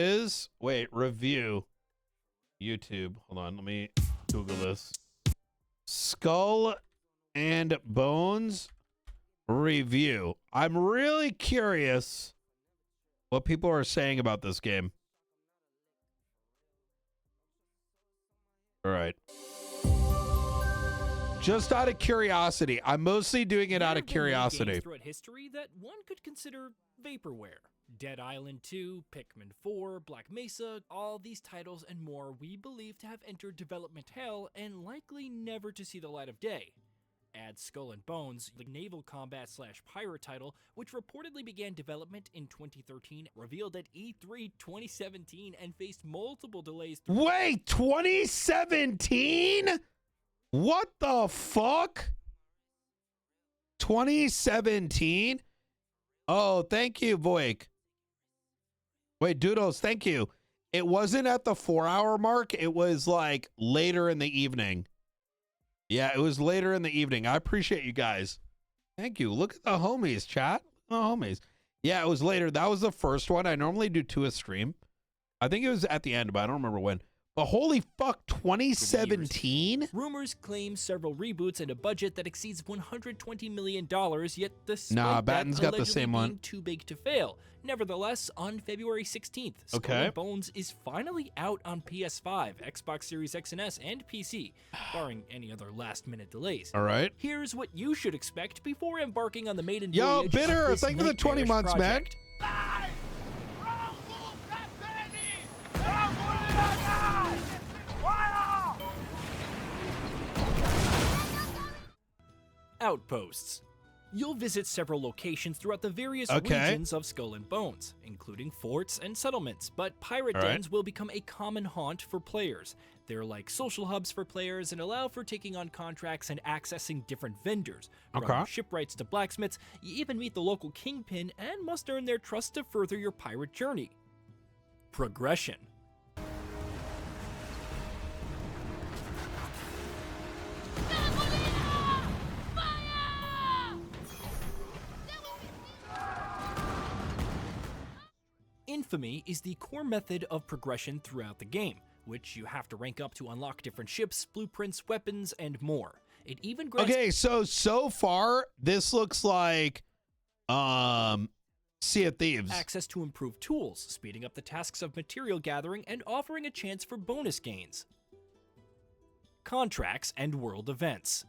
Is wait, review YouTube. Hold on, let me Google this. Skull and Bones review. I'm really curious what people are saying about this game. All right. Just out of curiosity. I'm mostly doing it out of curiosity. Throughout history that one could consider vaporware. Dead Island 2, Pikmin 4, Black Mesa, all these titles and more we believe to have entered development hell and likely never to see the light of day. Add Skull and Bones, the naval combat / pirate title, which reportedly began development in 2013, revealed at E3 2017 and faced multiple delays. Wait, 2017? What the fuck? 2017? Oh, thank you, Voik. Wait, Doodles, thank you. It wasn't at the 4-hour mark. It was like later in the evening. Yeah, it was later in the evening. I appreciate you guys. Thank you. Look at the homies, chat. The homies. Yeah, it was later. That was the first one. I normally do 2 a stream. I think it was at the end, but I don't remember when. But holy fuck, 2017? Rumors claim several reboots and a budget that exceeds $120 million, yet despite nah, Batten's got the same one. Being too big to fail. Nevertheless, on February 16th, Skull and Bones is finally out on PS5, Xbox Series X and S, and PC, barring any other last-minute delays. All right. Here's what you should expect before embarking on the maiden Yo, voyage Bitter, of this thank you for the 20 months, project. man. Outposts. You'll visit several locations throughout the various regions of Skull and Bones, including forts and settlements, but pirate dens will become a common haunt for players. They're like social hubs for players and allow for taking on contracts and accessing different vendors. From shipwrights to blacksmiths, you even meet the local kingpin and must earn their trust to further your pirate journey. Progression. Infamy is the core method of progression throughout the game, which you have to rank up to unlock different ships, blueprints, weapons, and more. It even grants— Okay, so far, this looks like Sea of Thieves. Access to improved tools, speeding up the tasks of material gathering, and offering a chance for bonus gains. Contracts and world events.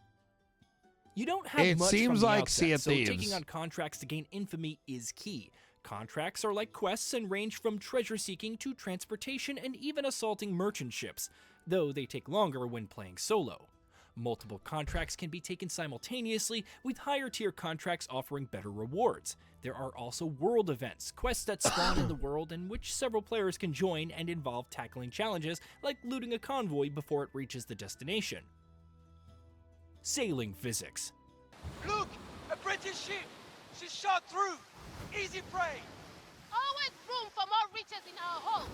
You don't have much seems from the like outset, Sea of so Thieves. taking on contracts to gain infamy is key. Contracts are like quests and range from treasure seeking to transportation and even assaulting merchant ships, though they take longer when playing solo. Multiple contracts can be taken simultaneously, with higher tier contracts offering better rewards. There are also world events, quests that spawn in the world in which several players can join and involve tackling challenges like looting a convoy before it reaches the destination. Sailing physics. Look! A British ship! She's shot through! Easy prey! Always room for more riches in our hold!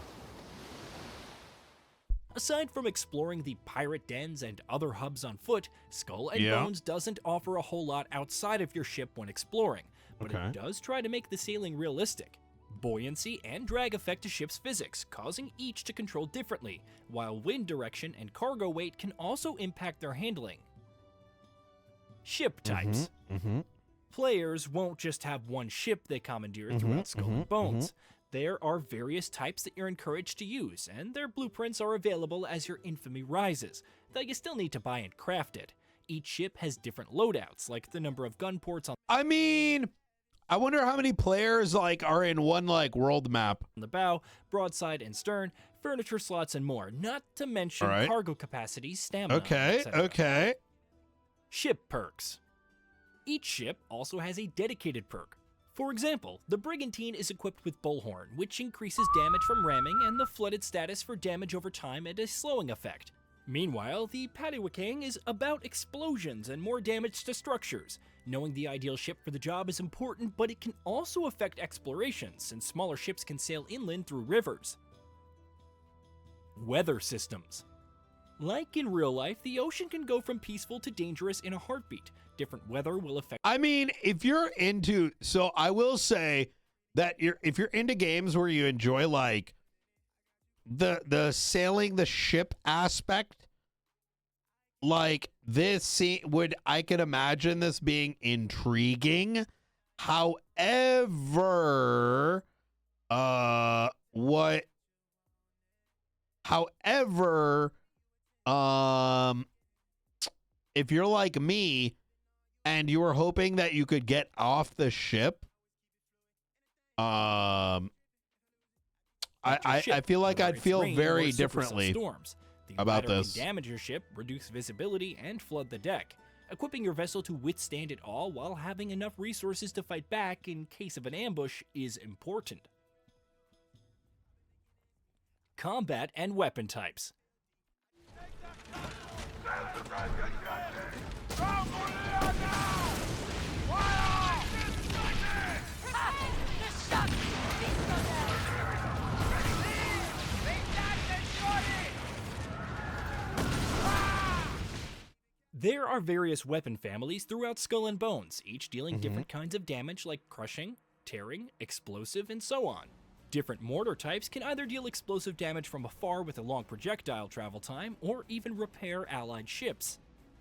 Aside from exploring the pirate dens and other hubs on foot, Skull and Bones doesn't offer a whole lot outside of your ship when exploring, but it does try to make the sailing realistic. Buoyancy and drag affect a ship's physics, causing each to control differently, while wind direction and cargo weight can also impact their handling. Ship types. Players won't just have one ship they commandeer throughout Skull and Bones. There are various types that you're encouraged to use, and their blueprints are available as your infamy rises, though you still need to buy and craft it. Each ship has different loadouts, like the number of gun ports on I mean, I wonder how many players are in one world map. the bow, broadside and stern, furniture slots, and more, not to mention cargo capacity, stamina, etc. Ship perks. Each ship also has a dedicated perk. For example, the Brigantine is equipped with Bullhorn, which increases damage from ramming, and the Flooded status for damage over time and a slowing effect. Meanwhile, the Paddywhacking is about explosions and more damage to structures. Knowing the ideal ship for the job is important, but it can also affect exploration, since smaller ships can sail inland through rivers. Weather systems. Like in real life, the ocean can go from peaceful to dangerous in a heartbeat. Different weather will affect— I mean, if you're into, so I will say that if you're into games where you enjoy the sailing the ship aspect, like this I could imagine this being intriguing. However, if you're like me and you were hoping that you could get off the ship, I feel like I'd feel very differently about this. Can damage your ship, reduce visibility, and flood the deck. Equipping your vessel to withstand it all while having enough resources to fight back in case of an ambush is important. Combat and weapon types. There are various weapon families throughout Skull and Bones, each dealing different kinds of damage like crushing, tearing, explosive, and so on. Different mortar types can either deal explosive damage from afar with a long projectile travel time, or even repair allied ships.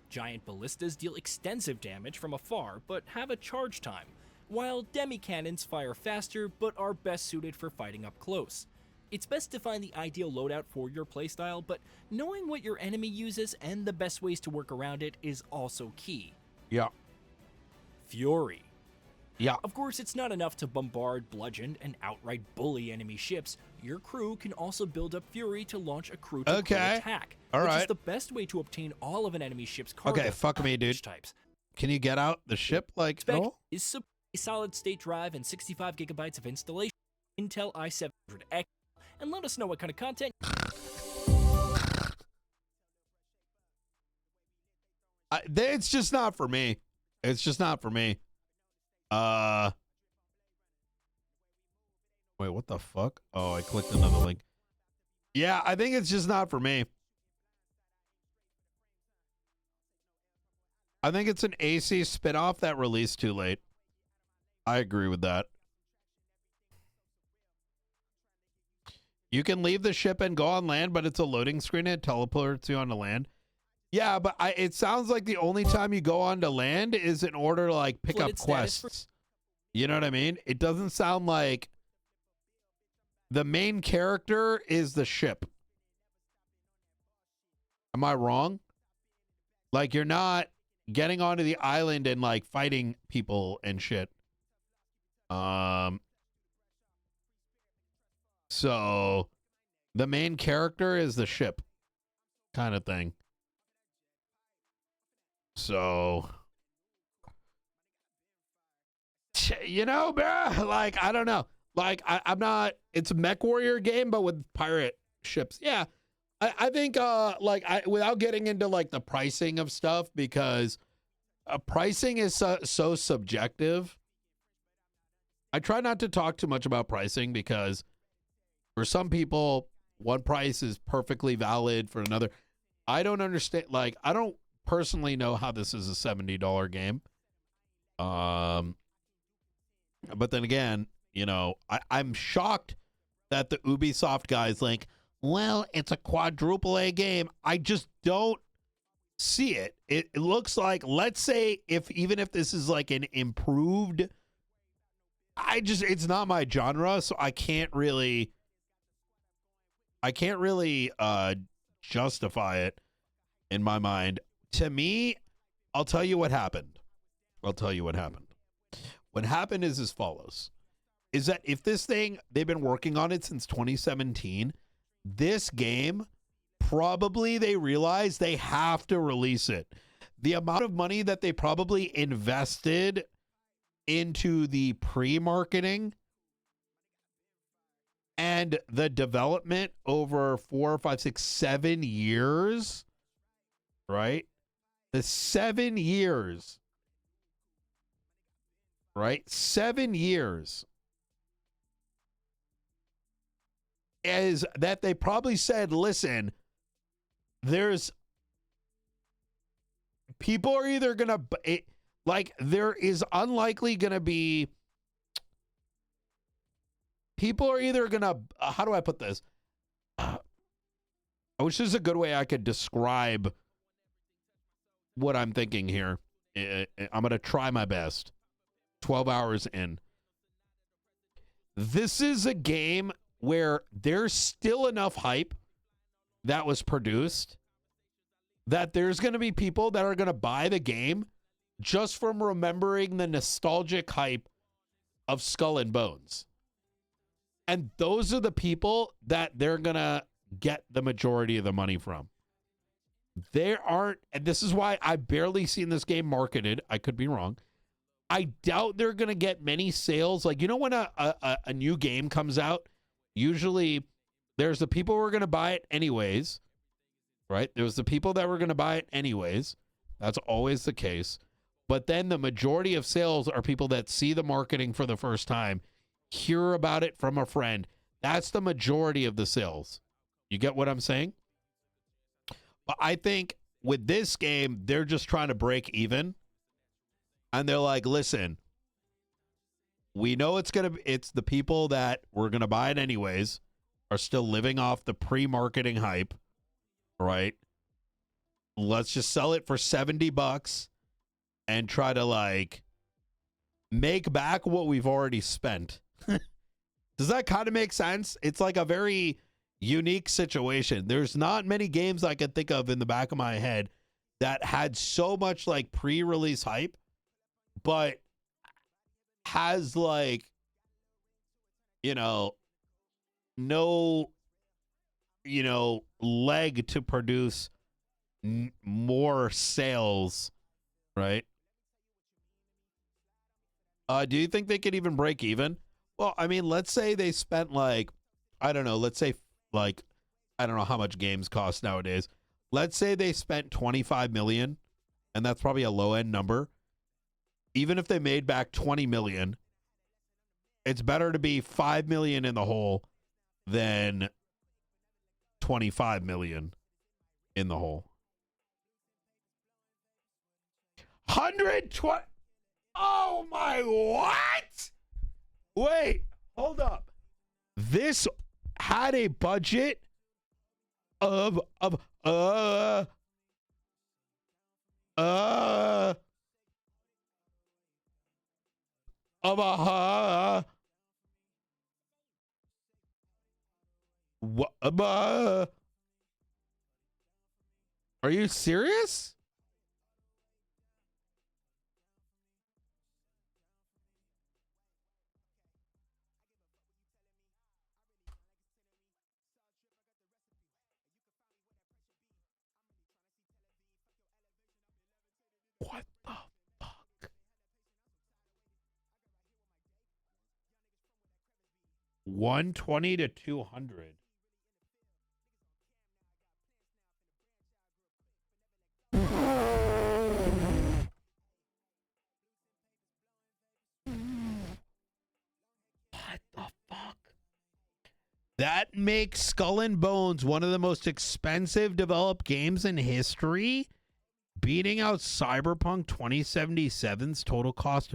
Giant ballistas deal extensive damage from afar, but have a charge time, while demi-cannons fire faster, but are best suited for fighting up close. It's best to find the ideal loadout for your playstyle, but knowing what your enemy uses and the best ways to work around it is also key. Yeah. Fury. Yeah. Of course, it's not enough to bombard, bludgeon, and outright bully enemy ships. Your crew can also build up fury to launch a crew to attack, which is the best way to obtain all of an enemy ship's cargo. Okay, fuck me, dude. Types. Can you get out the ship like Spec no? is a solid-state drive and 65 gigabytes of installation, Intel i700X, and let us know what kind of content. It's just not for me. It's just not for me. Wait, what the fuck? Oh, I clicked another link. Yeah, I think it's just not for me. I think it's an AC spinoff that released too late. I agree with that. You can leave the ship and go on land, but it's a loading screen and it teleports you onto land. Yeah, but it sounds like the only time you go onto land is in order to like pick up quests. You know what I mean? It doesn't sound like the main character is the ship. Am I wrong? Like you're not getting onto the island and like fighting people and shit. So the main character is the ship kind of thing. So, you know, bruh, like, I don't know. Like, I'm not, it's a mech warrior game, but with pirate ships. Yeah. I think, without getting into like the pricing of stuff, because pricing is so subjective. I try not to talk too much about pricing because for some people, one price is perfectly valid. For another, I don't understand. Like, I don't personally know how this is a $70 game. But then again, you know, I'm shocked that the Ubisoft guys like, well, it's a quadruple A game. I just don't see it. It looks like, let's say even if this is like an improved, it's not my genre, so I can't really justify it in my mind. To me, I'll tell you what happened. What happened is as follows. Is that if this thing, they've been working on it since 2017, this game, probably they realize they have to release it. The amount of money that they probably invested into the pre-marketing and the development over 4, 5, 6, 7 years, right? The 7 years, right? 7 years is that they probably said, listen, people are either going to, there is unlikely going to be, people are either going to, how do I put this? I wish there's a good way I could describe what I'm thinking here. I'm going to try my best. 12 hours in. This is a game where there's still enough hype that was produced that there's going to be people that are going to buy the game just from remembering the nostalgic hype of Skull and Bones. And those are the people that they're going to get the majority of the money from. There aren't, and this is why I barely seen this game marketed. I could be wrong. I doubt they're going to get many sales. Like, you know, when a new game comes out, usually there's the people who are going to buy it anyways, right? There's the people that were going to buy it anyways. That's always the case. But then the majority of sales are people that see the marketing for the first time, hear about it from a friend. That's the majority of the sales. You get what I'm saying? But I think with this game, they're just trying to break even. And they're like, listen, we know it's the people that were going to buy it anyways are still living off the pre-marketing hype, right? Let's just sell it for $70 and try to like make back what we've already spent. Does that kind of make sense? It's like a very unique situation. There's not many games I can think of in the back of my head that had so much like pre-release hype, but has like, you know, no, you know, leg to produce more sales, right? Do you think they could even break even? Well, I mean, let's say they spent like, I don't know, let's say like, I don't know how much games cost nowadays. Let's say they spent 25 million, and that's probably a low end number. Even if they made back 20 million, it's better to be 5 million in the hole than 25 million in the hole. 120. Oh my, what? Wait, hold up. This had a budget of a what? Are you serious? What the fuck? 120 to 200. What the fuck? That makes Skull and Bones one of the most expensive developed games in history, beating out Cyberpunk 2077's total cost.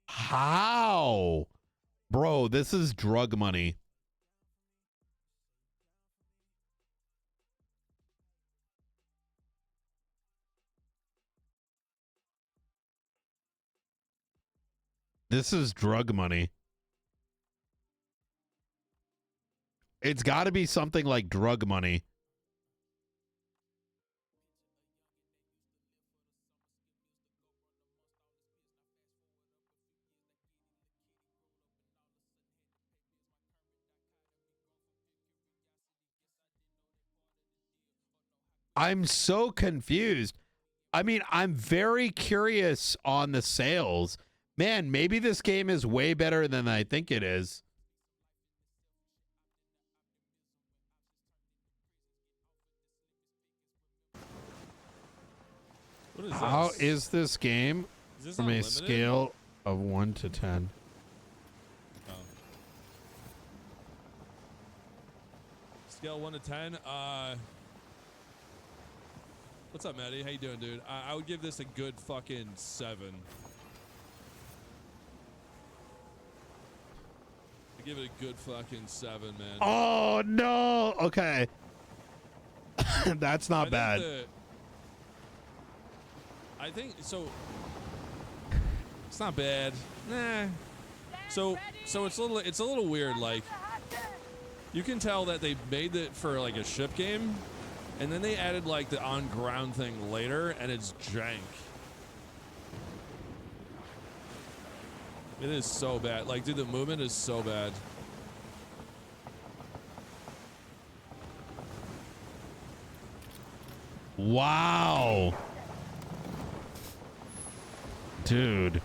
How? Bro, this is drug money. This is drug money. It's got to be something like drug money. I'm so confused. I mean, I'm very curious on the sales. Man, maybe this game is way better than I think it is. What is How this? is this game Is this from a unlimited? scale of 1 to 10? Oh. Scale 1 to 10. What's up, Maddie? How you doing, dude? I would give this a good fucking 7. I'd give it a good fucking 7, man. Oh no. Okay. That's not bad. I think so. It's not bad. Nah. So it's a little weird. Like, you can tell that they made it for like a ship game, and then they added like the on ground thing later, and it's jank. It is so bad. Like, dude, the movement is so bad. Wow. Dude.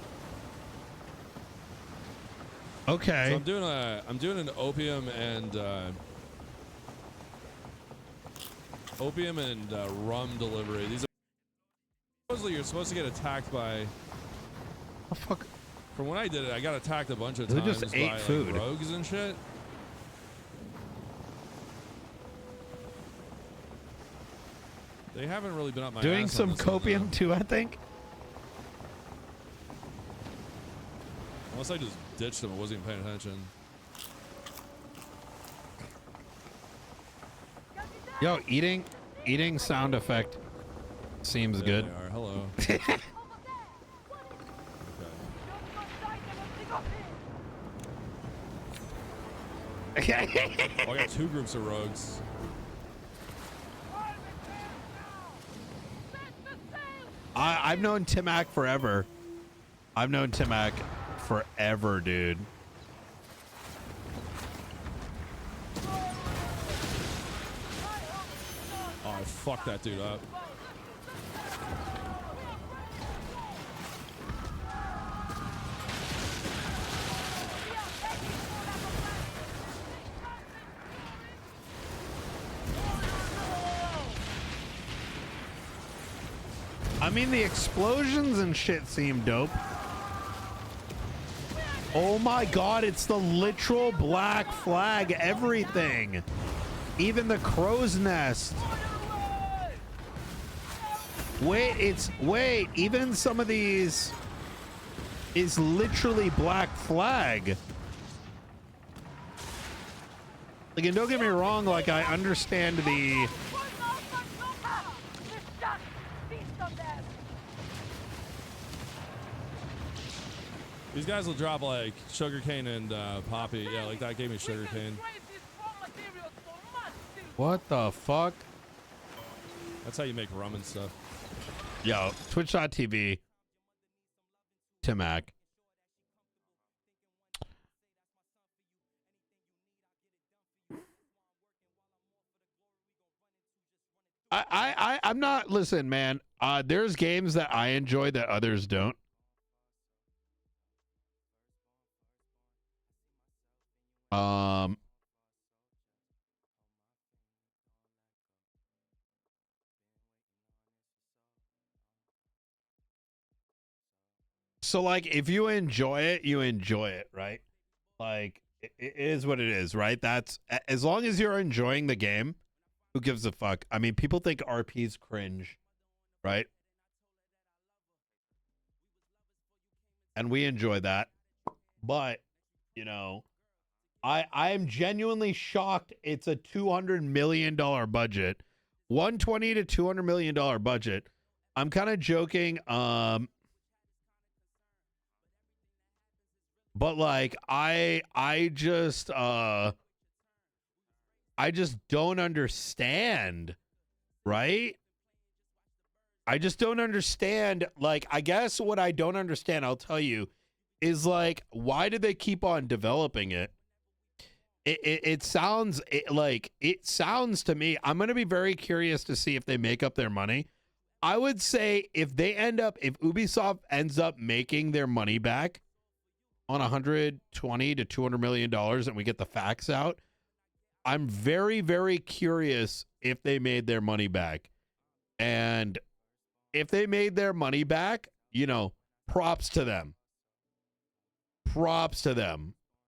Okay. So I'm doing an opium and rum delivery. These are supposedly you're supposed to get attacked by. Oh fuck. From when I did it, I got attacked a bunch of They times just by ate food. like, rogues and shit. They haven't really been up my Doing ass some on this one, copium though. too, I think. Unless I just ditched them, I wasn't even paying attention. Yo, eating sound effect seems There good. they are. Hello. Okay. Oh, I got 2 groups of rogues. I've known Timac forever. I've known Timac forever, dude. Oh, I fucked that dude up. I mean, the explosions and shit seem dope. Oh my god, it's the literal black flag, everything. Even the crow's nest. Wait, even some of these is literally black flag. Like, and don't get me wrong, like, I understand the... These guys will drop like sugarcane and poppy. Yeah, like that gave me sugarcane. What the fuck? That's how you make rum and stuff. Yo, twitch.tv. Timac. I'm not, listen, man. There's games that I enjoy that others don't. So like, if you enjoy it, you enjoy it, right? Like, it is what it is, right? That's, as long as you're enjoying the game, who gives a fuck? I mean, people think RP's cringe, right? And we enjoy that. But, you know, I am genuinely shocked it's a $200 million budget. $120 to $200 million budget. I'm kind of joking. But like, I just don't understand, right? I just don't understand. Like, I guess what I don't understand, I'll tell you, is like, why did they keep on developing it? It sounds to me, I'm going to be very curious to see if they make up their money. I would say if Ubisoft ends up making their money back on $120 to $200 million and we get the facts out, I'm very, very curious if they made their money back. And if they made their money back, you know, props to them. Props to them.